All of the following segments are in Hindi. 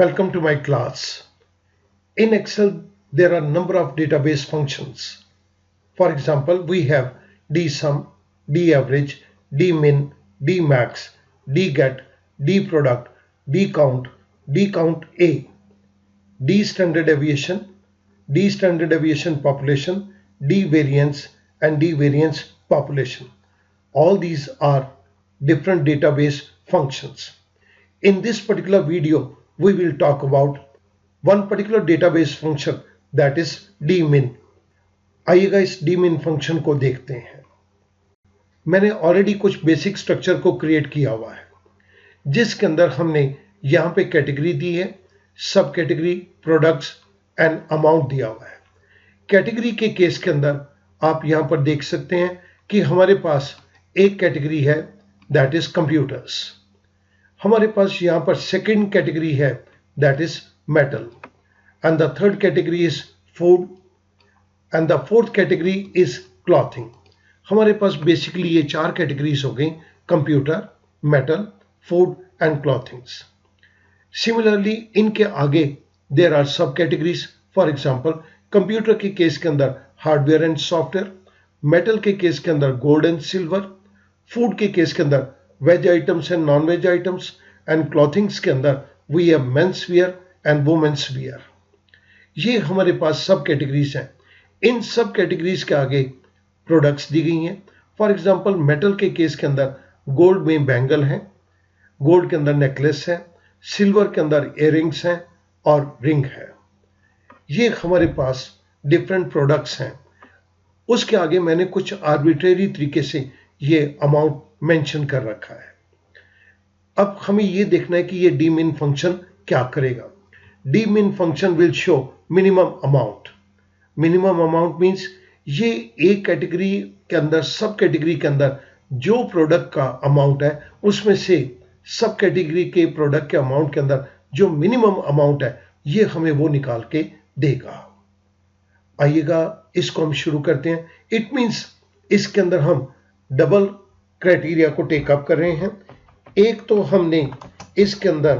Welcome to my class. In Excel, there are a number of database functions. For example, we have dsum, daverage, dmin, dmax, dget, dproduct, dcount, dcount_a, dstandard deviation population, dvariance, and dvariance population. All these are different database functions. In this particular video, we will talk about one particular database function, that is dmin. आइएगा इस dmin फंक्शन को देखते हैं। मैंने ऑलरेडी कुछ बेसिक स्ट्रक्चर को क्रिएट किया हुआ है, जिसके अंदर हमने यहाँ पे कैटेगरी दी है, सब कैटेगरी, प्रोडक्ट्स एंड अमाउंट दिया हुआ है। कैटेगरी के केस के अंदर आप यहाँ पर देख सकते हैं कि हमारे पास एक कैटेगरी है, दैट इज कंप्यूटर्स। हमारे पास यहाँ पर सेकंड कैटेगरी है, that is metal, and the third category is food, and the fourth category is clothing. हमारे पास बेसिकली ये चार कैटेगरीज हो गई, computer, metal, food and clothings. Similarly इनके आगे there are sub categories. For example, computer के केस के अंदर हार्डवेयर एंड सॉफ्टवेयर, मेटल के केस के अंदर गोल्ड एंड सिल्वर, फूड के केस के अंदर veg items and non veg items, and clothings के अंदर we have men's wear and women's wear. ये हमारे पास सब कैटेगरीज हैं। इन सब कैटेगरीज के आगे प्रोडक्ट्स दी गई हैं। फॉर एग्जांपल, मेटल के केस के अंदर गोल्ड में बैंगल हैं, गोल्ड के अंदर नेकलेस है, सिल्वर के अंदर इयररिंग्स हैं और रिंग है। ये हमारे पास डिफरेंट प्रोडक्ट्स हैं। उसके आगे मैंने कुछ आर्बिट्रेरी तरीके से ये अमाउंट मेंशन कर रखा है। अब हमें ये देखना है कि ये dmin फंक्शन क्या करेगा। dmin function will show minimum amount. Minimum amount means ये एक कैटेगरी के अंदर, सब कैटेगरी के अंदर जो प्रोडक्ट का अमाउंट है, उसमें से सब कैटेगरी के प्रोडक्ट के अमाउंट के अंदर जो मिनिमम अमाउंट है, ये हमें वो निकाल के देगा। आइएगा इसको हम शुरू करते हैं। इट मींस इसके अंदर हम डबल क्राइटेरिया को टेकअप कर रहे हैं। एक तो हमने इसके अंदर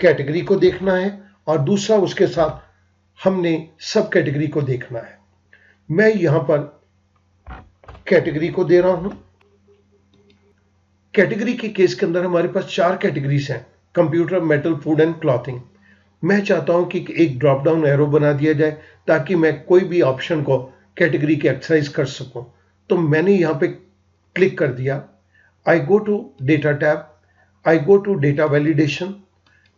कैटेगरी को देखना है और दूसरा उसके साथ हमने सब कैटेगरी को देखना है। मैं यहां पर कैटेगरी को दे रहा हूं। कैटेगरी के केस के अंदर हमारे पास चार कैटेगरीज हैं, computer, metal, food and clothing. मैं चाहता हूं कि एक ड्रॉप डाउन एरो बना दिया जाए ताकि मैं कोई भी ऑप्शन को कैटेगरी के एक्सरसाइज कर सकूं। तो मैंने यहां पे क्लिक कर दिया। I go to data tab, I go to data validation.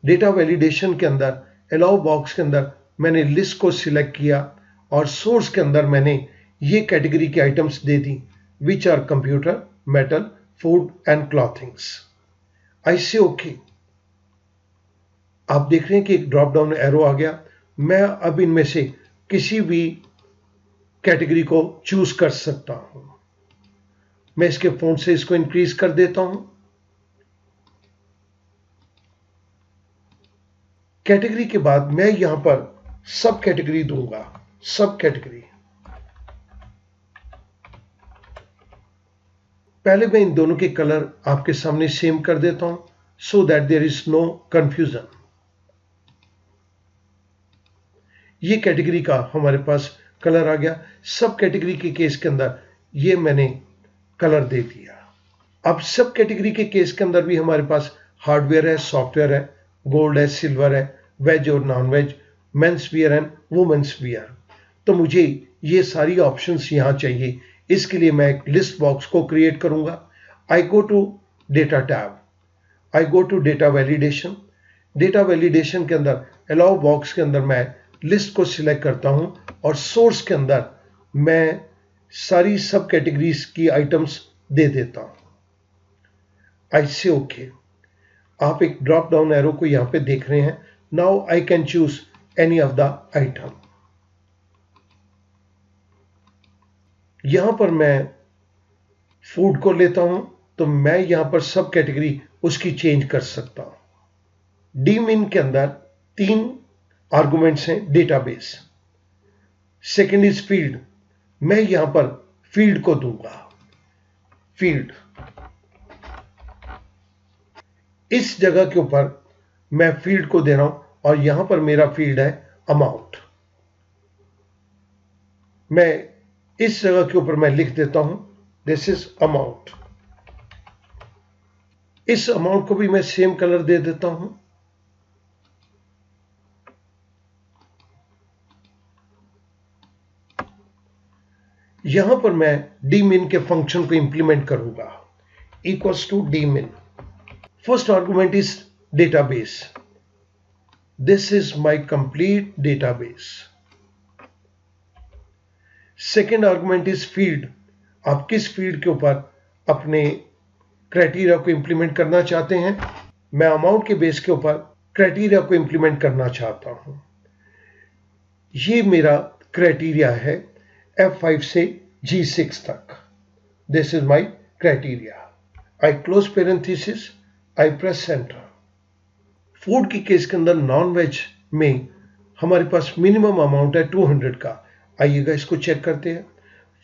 Data validation के अंदर अलाउ बॉक्स के अंदर मैंने लिस्ट को सिलेक्ट किया और सोर्स के अंदर मैंने ये कैटेगरी के आइटम्स दे दी, which are computer, metal, food and clothings. I said okay. आप देख रहे हैं कि एक ड्रॉप डाउन एरो आ गया। मैं अब इनमें से किसी भी कैटेगरी को चूज कर सकता हूं। मैं इसके फॉन्ट से इसको इंक्रीज कर देता हूं। कैटेगरी के बाद मैं यहां पर सब कैटेगरी दूंगा। सब कैटेगरी पहले मैं इन दोनों के कलर आपके सामने सेम कर देता हूं, so that there is no confusion. ये कैटेगरी का हमारे पास कलर आ गया। सब कैटेगरी के केस के अंदर ये मैंने कलर दे दिया। अब सब कैटेगरी के केस के अंदर भी हमारे पास हार्डवेयर है, सॉफ्टवेयर है, गोल्ड है, सिल्वर है, वेज और non veg, men's wear and women's wear. तो मुझे ये सारी ऑप्शंस यहाँ चाहिए। इसके लिए मैं एक लिस्ट बॉक्स को क्रिएट करूंगा। I go to data tab, I go to data validation. Data validation के अंदर अलाउ बॉक्स के अंदर मैं लिस्ट को सिलेक्ट करता हूं और सोर्स के अंदर मैं सारी सब कैटेगरीज की आइटम्स दे देता हूं। आई से ओके। आप एक ड्रॉप डाउन एरो को यहां पे देख रहे हैं। Now I can choose any of the item. यहां पर मैं फूड को लेता हूं, तो मैं यहां पर सब कैटेगरी उसकी चेंज कर सकता हूं। dmin के अंदर तीन आर्गुमेंट्स हैं। Database, second is field. मैं यहां पर फील्ड को दूंगा। फील्ड, इस जगह के ऊपर मैं फील्ड को दे रहा हूं और यहां पर मेरा फील्ड है अमाउंट। मैं इस जगह के ऊपर मैं लिख देता हूं दिस इज अमाउंट। इस अमाउंट को भी मैं सेम कलर दे देता हूं। यहां पर मैं dmin के फंक्शन को इंप्लीमेंट करूंगा, equals to dmin। First argument is database, this is my complete database. Second argument is field, आप किस फील्ड के ऊपर अपने क्राइटेरिया को इंप्लीमेंट करना चाहते हैं। मैं अमाउंट के बेस के ऊपर क्राइटेरिया को इंप्लीमेंट करना चाहता हूं। ये मेरा क्राइटेरिया है F5 से G6 तक। This is my criteria. I close parenthesis, I press centre. Food की केस के अंदर नॉन वेज में हमारे पास मिनिमम अमाउंट है 200 का। आइएगा इसको चेक करते हैं।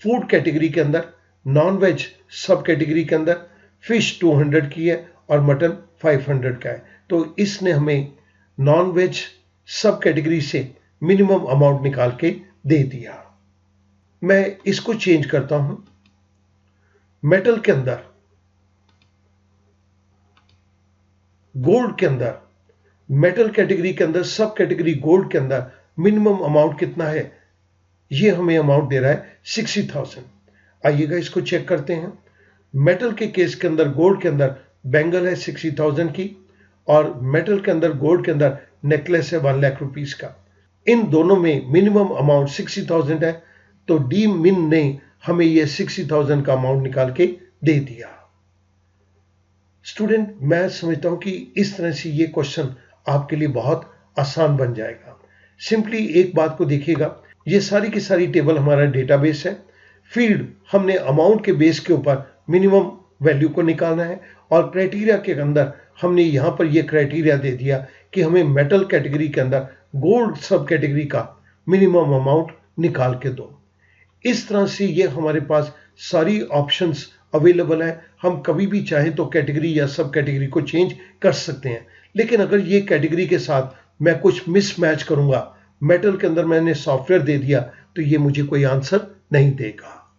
फूड कैटेगरी के अंदर नॉन वेज सब कैटेगरी के अंदर फिश 200 की है और मटन 500 का है। तो इसने हमें नॉन वेज सब कैटेगरी से मिनिमम अमाउंट निकाल के दे दिया। मैं इसको चेंज करता हूं। मेटल के अंदर, गोल्ड के अंदर, मेटल कैटेगरी के अंदर सब कैटेगरी गोल्ड के अंदर मिनिमम अमाउंट कितना है, ये हमें अमाउंट दे रहा है 60,000। आइएगा इसको चेक करते हैं। मेटल के केस के अंदर गोल्ड के अंदर बैंगल है 60,000 की और मेटल के अंदर गोल्ड के अंदर नेकलेस है 1 लाख रुपीस का। इन दोनों में मिनिमम अमाउंट 60,000 है, तो dmin ने हमें ये 60,000 का अमाउंट निकाल के दे दिया। स्टूडेंट, मैं समझता हूं कि इस तरह से ये क्वेश्चन आपके लिए बहुत आसान बन जाएगा। सिंपली एक बात को देखिएगा, ये सारी की सारी टेबल हमारा डेटाबेस है। फील्ड हमने अमाउंट के बेस के ऊपर मिनिमम वैल्यू को निकालना है और क्राइटेरिया के अंदर हमने यहां पर ये क्राइटेरिया दे दिया कि हमें मेटल कैटेगरी के अंदर गोल्ड सब कैटेगरी का मिनिमम अमाउंट निकाल के दो। इस तरह से ये हमारे पास सारी ऑप्शंस अवेलेबल है। हम कभी भी चाहें तो कैटेगरी या सब कैटेगरी को चेंज कर सकते हैं। लेकिन अगर ये कैटेगरी के साथ मैं कुछ मिसमैच करूंगा, मेटल के अंदर मैंने सॉफ्टवेयर दे दिया, तो ये मुझे कोई आंसर नहीं देगा।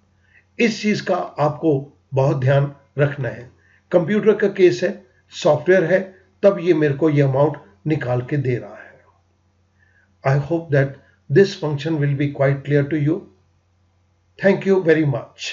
इस चीज का आपको बहुत ध्यान रखना है। कंप्यूटर का केस है, सॉफ्टवेयर है, तब ये मेरे को ये अमाउंट निकाल के दे रहा है। I hope that this function will be quite clear to you. Thank you very much.